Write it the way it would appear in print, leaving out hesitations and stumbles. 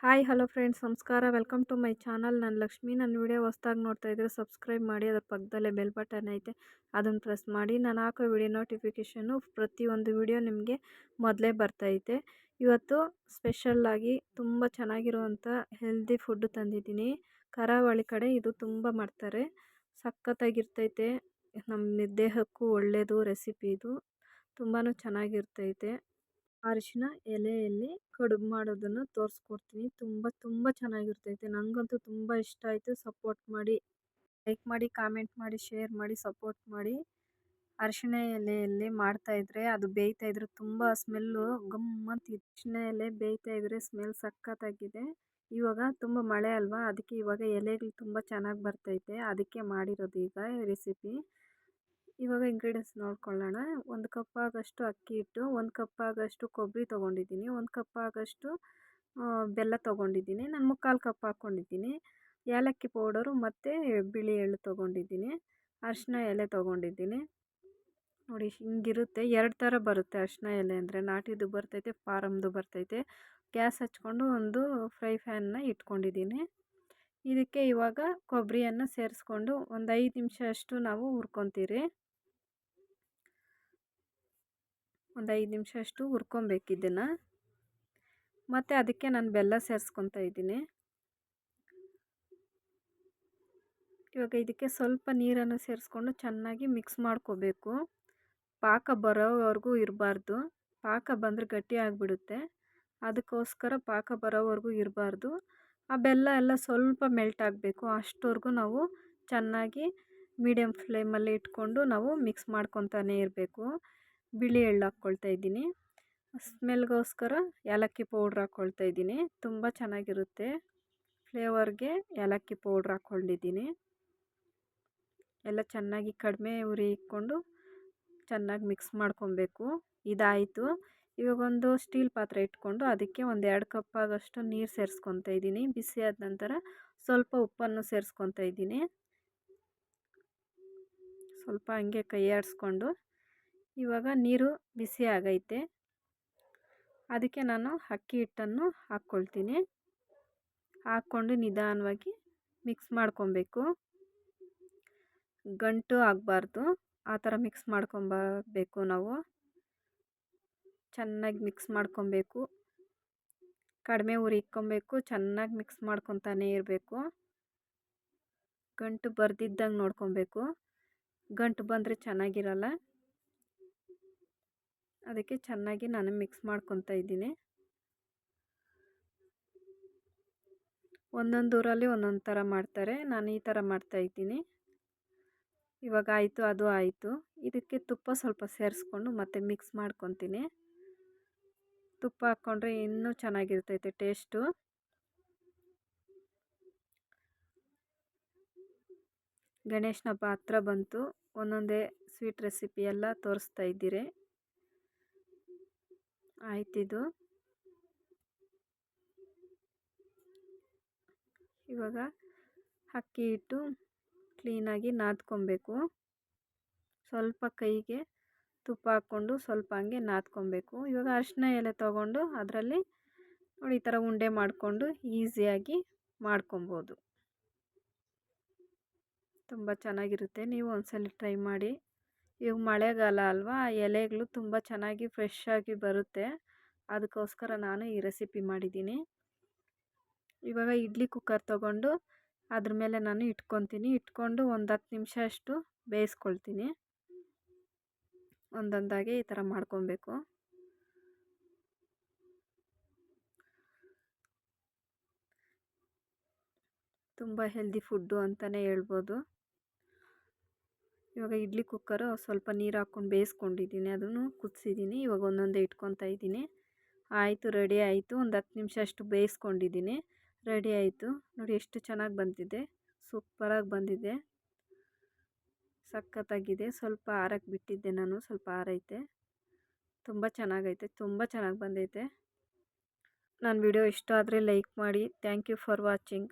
Hi hello friends, ನಮಸ್ಕಾರ. Welcome to my channel. ನಾನು ಲಕ್ಷ್ಮಿ. ನನ್ನ ವಿಡಿಯೋ ಹೊಸ್ದಾಗಿ ನೋಡ್ತಾ ಇದ್ದರೆ ಸಬ್ಸ್ಕ್ರೈಬ್ ಮಾಡಿ. ಅದರ ಪಕ್ಕದಲ್ಲೇ ಬೆಲ್ ಬಟನ್ ಐತೆ, ಅದನ್ನು ಪ್ರೆಸ್ ಮಾಡಿ. ನಾನು ಹಾಕೋ ವಿಡಿಯೋ ನೋಟಿಫಿಕೇಷನ್ನು ಪ್ರತಿಯೊಂದು ವಿಡಿಯೋ ನಿಮಗೆ ಮೊದಲೇ ಬರ್ತೈತೆ. ಇವತ್ತು ಸ್ಪೆಷಲ್ಲಾಗಿ ತುಂಬ ಚೆನ್ನಾಗಿರುವಂಥ ಹೆಲ್ದಿ ಫುಡ್ ತಂದಿದ್ದೀನಿ. ಕರಾವಳಿ ಕಡೆ ಇದು ತುಂಬ ಮಾಡ್ತಾರೆ, ಸಖತ್ತಾಗಿರ್ತೈತೆ. ನಮ್ಮ ದೇಹಕ್ಕೂ ಒಳ್ಳೆಯದು ರೆಸಿಪಿ ಇದು. ತುಂಬಾ ಚೆನ್ನಾಗಿರ್ತೈತೆ. ಅರಿಶಿನ ಎಲೆಯಲ್ಲಿ ಕಡುಬು ಮಾಡೋದನ್ನು ತೋರಿಸ್ಕೊಡ್ತೀನಿ. ತುಂಬ ಚೆನ್ನಾಗಿರ್ತೈತೆ. ನನಗಂತೂ ತುಂಬ ಇಷ್ಟ ಆಯಿತು. ಸಪೋರ್ಟ್ ಮಾಡಿ, ಲೈಕ್ ಮಾಡಿ, ಕಾಮೆಂಟ್ ಮಾಡಿ, ಶೇರ್ ಮಾಡಿ, ಸಪೋರ್ಟ್ ಮಾಡಿ. ಅರಿಶಿನ ಎಲೆಯಲ್ಲಿ ಮಾಡ್ತಾಯಿದ್ರೆ, ಅದು ಬೇಯ್ತಾಯಿದ್ರೆ ತುಂಬ ಸ್ಮೆಲ್ಲು ಗಮ್ಮಂತಿದೆ. ಅರಿಶಿನ ಎಲೆ ಬೇಯ್ತಾಯಿದ್ರೆ ಸ್ಮೆಲ್ ಸಖತ್ತಾಗಿದೆ. ಇವಾಗ ತುಂಬ ಮಳೆ ಅಲ್ವಾ, ಅದಕ್ಕೆ ಇವಾಗ ಎಲೆಗಳು ತುಂಬ ಚೆನ್ನಾಗಿ ಬರ್ತೈತೆ. ಅದಕ್ಕೆ ಮಾಡಿರೋದು ಈಗ ರೆಸಿಪಿ. ಇವಾಗ ಇಂಗ್ರೀಡಿಯೆಂಟ್ಸ್ ನೋಡ್ಕೊಳ್ಳೋಣ. 1 ಕಪ್ ಆಗೋಷ್ಟು ಅಕ್ಕಿ ಹಿಟ್ಟು, 1 ಕಪ್ ಆಗೋಷ್ಟು ಕೊಬ್ಬರಿ ತೊಗೊಂಡಿದ್ದೀನಿ, 1 ಕಪ್ ಆಗೋಷ್ಟು ಬೆಲ್ಲ ತೊಗೊಂಡಿದ್ದೀನಿ. ನಾನು 3/4 ಕಪ್ ಹಾಕ್ಕೊಂಡಿದ್ದೀನಿ. ಏಲಕ್ಕಿ ಪೌಡರು ಮತ್ತು ಬಿಳಿ ಎಳ್ಳು ತೊಗೊಂಡಿದ್ದೀನಿ. ಅರಿಶಿನ ಎಲೆ ತೊಗೊಂಡಿದ್ದೀನಿ. ನೋಡಿ ಹಿಂಗಿರುತ್ತೆ. 2 ಥರ ಬರುತ್ತೆ ಅರಿಶಿನ ಎಲೆ ಅಂದರೆ. ನಾಟಿದು ಬರ್ತೈತೆ, ಫಾರಮ್ದು ಬರ್ತೈತೆ. ಗ್ಯಾಸ್ ಹಚ್ಕೊಂಡು ಒಂದು ಫ್ರೈ ಪ್ಯಾನ್ನ ಇಟ್ಕೊಂಡಿದ್ದೀನಿ. ಇದಕ್ಕೆ ಇವಾಗ ಕೊಬ್ಬರಿಯನ್ನು ಸೇರಿಸ್ಕೊಂಡು ಒಂದು 5 ನಿಮಿಷ ಅಷ್ಟು ನಾವು ಹುರ್ಕೊತೀರಿ. ಒಂದು 5 ನಿಮಿಷ ಅಷ್ಟು ಹುರ್ಕೊಬೇಕು ಇದನ್ನು. ಮತ್ತು ಅದಕ್ಕೆ ನಾನು ಬೆಲ್ಲ ಸೇರಿಸ್ಕೊತಾ ಇದ್ದೀನಿ. ಇವಾಗ ಇದಕ್ಕೆ ಸ್ವಲ್ಪ ನೀರನ್ನು ಸೇರಿಸ್ಕೊಂಡು ಚೆನ್ನಾಗಿ ಮಿಕ್ಸ್ ಮಾಡ್ಕೋಬೇಕು. ಪಾಕ ಬರೋವರೆಗೂ ಇರಬಾರ್ದು. ಪಾಕ ಬಂದರೆ ಗಟ್ಟಿ ಆಗಿಬಿಡುತ್ತೆ. ಅದಕ್ಕೋಸ್ಕರ ಪಾಕ ಬರೋವರೆಗೂ ಇರಬಾರ್ದು. ಆ ಬೆಲ್ಲ ಎಲ್ಲ ಸ್ವಲ್ಪ ಮೆಲ್ಟ್ ಆಗಬೇಕು. ಅಷ್ಟವರೆಗೂ ನಾವು ಚೆನ್ನಾಗಿ ಮೀಡಿಯಮ್ ಫ್ಲೇಮಲ್ಲಿ ಇಟ್ಕೊಂಡು ನಾವು ಮಿಕ್ಸ್ ಮಾಡ್ಕೊತಾನೆ ಇರಬೇಕು. ಬಿಳಿ ಎಳ್ಳು ಹಾಕ್ಕೊಳ್ತಾ ಇದ್ದೀನಿ. ಸ್ಮೆಲ್ಗೋಸ್ಕರ ಏಲಕ್ಕಿ ಪೌಡ್ರ್ ಹಾಕ್ಕೊಳ್ತಾ ಇದ್ದೀನಿ. ತುಂಬ ಚೆನ್ನಾಗಿರುತ್ತೆ. ಫ್ಲೇವರ್ಗೆ ಏಲಕ್ಕಿ ಪೌಡ್ರ್ ಹಾಕ್ಕೊಂಡಿದ್ದೀನಿ. ಎಲ್ಲ ಚೆನ್ನಾಗಿ ಕಡಿಮೆ ಉರಿ ಇಟ್ಕೊಂಡು ಚೆನ್ನಾಗಿ ಮಿಕ್ಸ್ ಮಾಡ್ಕೊಬೇಕು. ಇದಾಯಿತು. ಇವಾಗ ಒಂದು ಸ್ಟೀಲ್ ಪಾತ್ರೆ ಇಟ್ಕೊಂಡು ಅದಕ್ಕೆ ಒಂದು 2 ಕಪ್ ಆಗೋಷ್ಟು ನೀರು ಸೇರಿಸ್ಕೊತಾ ಇದ್ದೀನಿ. ಬಿಸಿ ಆದ ನಂತರ ಸ್ವಲ್ಪ ಉಪ್ಪನ್ನು ಸೇರಿಸ್ಕೊತಾ ಇದ್ದೀನಿ. ಸ್ವಲ್ಪ ಹಂಗೆ ಕೈ ಆಡಿಸ್ಕೊಂಡು ಇವಾಗ ನೀರು ಬಿಸಿ ಆಗೈತೆ. ಅದಕ್ಕೆ ನಾನು ಅಕ್ಕಿ ಹಿಟ್ಟನ್ನು ಹಾಕ್ಕೊಳ್ತೀನಿ. ಹಾಕ್ಕೊಂಡು ನಿಧಾನವಾಗಿ ಮಿಕ್ಸ್ ಮಾಡ್ಕೊಬೇಕು. ಗಂಟು ಆಗಬಾರ್ದು, ಆ ಥರ ಮಿಕ್ಸ್ ಮಾಡ್ಕೊಬೇಕು. ನಾವು ಚೆನ್ನಾಗಿ ಮಿಕ್ಸ್ ಮಾಡ್ಕೊಬೇಕು. ಕಡಿಮೆ ಉರಿ ಇಕ್ಕೊಬೇಕು. ಚೆನ್ನಾಗಿ ಮಿಕ್ಸ್ ಮಾಡ್ಕೊತಾನೆ ಇರಬೇಕು. ಗಂಟು ಬರ್ದಿದ್ದಂಗೆ ನೋಡ್ಕೊಬೇಕು. ಗಂಟು ಬಂದರೆ ಚೆನ್ನಾಗಿರಲ್ಲ. ಅದಕ್ಕೆ ಚೆನ್ನಾಗಿ ನಾನು ಮಿಕ್ಸ್ ಮಾಡ್ಕೊತಾ ಇದ್ದೀನಿ. ಒಂದೊಂದು ಊರಲ್ಲಿ ಒಂದೊಂದು ಥರ ಮಾಡ್ತಾರೆ. ನಾನು ಈ ಥರ ಮಾಡ್ತಾಯಿದ್ದೀನಿ. ಇವಾಗ ಆಯಿತು, ಅದು ಆಯಿತು. ಇದಕ್ಕೆ ತುಪ್ಪ ಸ್ವಲ್ಪ ಸೇರಿಸ್ಕೊಂಡು ಮತ್ತೆ ಮಿಕ್ಸ್ ಮಾಡ್ಕೊತೀನಿ. ತುಪ್ಪ ಹಾಕ್ಕೊಂಡ್ರೆ ಇನ್ನೂ ಚೆನ್ನಾಗಿರ್ತೈತೆ ಟೇಸ್ಟು. ಗಣೇಶನ ಹಬ್ಬ ಹತ್ರ ಬಂತು. ಒಂದೊಂದೇ ಸ್ವೀಟ್ ರೆಸಿಪಿ ಎಲ್ಲ ತೋರಿಸ್ತಾ ಇದ್ದೀರಿ. ಆಯ್ತಿದು. ಇವಾಗ ಅಕ್ಕಿ ಹಿಟ್ಟು ಕ್ಲೀನಾಗಿ ನಾದ್ಕೊಬೇಕು. ಸ್ವಲ್ಪ ಕೈಗೆ ತುಪ್ಪ ಹಾಕ್ಕೊಂಡು ಸ್ವಲ್ಪ ಹಂಗೆ ನಾದ್ಕೊಬೇಕು. ಇವಾಗ ಅರಿಶಿನ ಎಲೆ ತೊಗೊಂಡು ಅದರಲ್ಲಿ ನೋಡಿ ಈ ಥರ ಉಂಡೆ ಮಾಡಿಕೊಂಡು ಈಸಿಯಾಗಿ ಮಾಡ್ಕೊಬೋದು. ತುಂಬ ಚೆನ್ನಾಗಿರುತ್ತೆ. ನೀವು ಒಂದ್ಸಲ ಟ್ರೈ ಮಾಡಿ. ಇವಾಗ ಮಳೆಗಾಲ ಅಲ್ವಾ, ಎಲೆಗಳು ತುಂಬ ಚೆನ್ನಾಗಿ ಫ್ರೆಶ್ ಆಗಿ ಬರುತ್ತೆ. ಅದಕ್ಕೋಸ್ಕರ ನಾನು ಈ ರೆಸಿಪಿ ಮಾಡಿದ್ದೀನಿ. ಇವಾಗ ಇಡ್ಲಿ ಕುಕ್ಕರ್ ತೊಗೊಂಡು ಅದ್ರ ಮೇಲೆ ನಾನು ಇಟ್ಕೊತೀನಿ. ಇಟ್ಕೊಂಡು ಒಂದು 10 ನಿಮಿಷ ಅಷ್ಟು ಬೇಯಿಸ್ಕೊಳ್ತೀನಿ. ಒಂದೊಂದಾಗಿ ಈ ಥರ ಮಾಡ್ಕೊಬೇಕು. ತುಂಬ ಹೆಲ್ದಿ ಫುಡ್ಡು ಅಂತಲೇ ಹೇಳ್ಬೋದು. ಇವಾಗ ಇಡ್ಲಿ ಕುಕ್ಕರು ಸ್ವಲ್ಪ ನೀರು ಹಾಕ್ಕೊಂಡು ಬೇಯಿಸ್ಕೊಂಡಿದ್ದೀನಿ. ಅದನ್ನು ಕುದಿಸಿದ್ದೀನಿ. ಇವಾಗ ಒಂದೊಂದೇ ಇಟ್ಕೊತಾ ಇದ್ದೀನಿ. ಆಯಿತು, ರೆಡಿ ಆಯಿತು. ಒಂದು 10 ನಿಮಿಷ ಅಷ್ಟು ಬೇಯಿಸ್ಕೊಂಡಿದ್ದೀನಿ. ರೆಡಿ ಆಯಿತು. ನೋಡಿ ಎಷ್ಟು ಚೆನ್ನಾಗಿ ಬಂದಿದೆ. ಸೂಪರಾಗಿ ಬಂದಿದೆ. ಸಖತ್ತಾಗಿದೆ. ಸ್ವಲ್ಪ ಆರಕ್ಕೆ ಬಿಟ್ಟಿದ್ದೆ ನಾನು. ಸ್ವಲ್ಪ ಆರೈತೆ. ತುಂಬ ಚೆನ್ನಾಗೈತೆ. ತುಂಬ ಚೆನ್ನಾಗಿ ಬಂದೈತೆ. ನನ್ನ ವಿಡಿಯೋ ಇಷ್ಟ ಆದರೆ ಲೈಕ್ ಮಾಡಿ. Thank you for watching.